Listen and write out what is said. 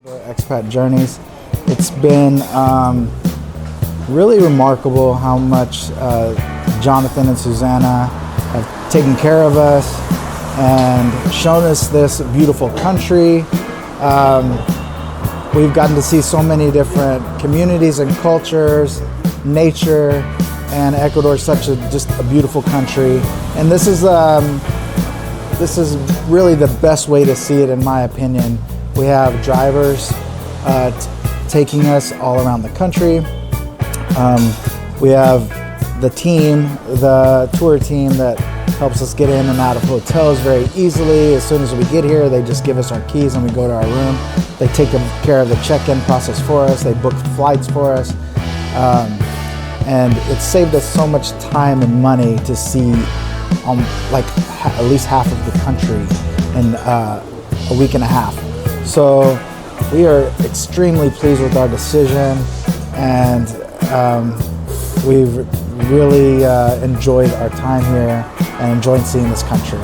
Ecuador Expat Journeys. It's been really remarkable how much Jonathan and Susanna have taken care of us and shown us this beautiful country. We've gotten to see so many different communities and cultures, nature, and Ecuador is just a beautiful country. And this is really the best way to see it, in my opinion. We have drivers taking us all around the country. We have the team, the tour team that helps us get in and out of hotels very easily. As soon as we get here, they just give us our keys and we go to our room. They take care of the check-in process for us. They book flights for us. And it's saved us so much time and money to see at least half of the country in a week and a half. So we are extremely pleased with our decision, and we've really enjoyed our time here and enjoyed seeing this country.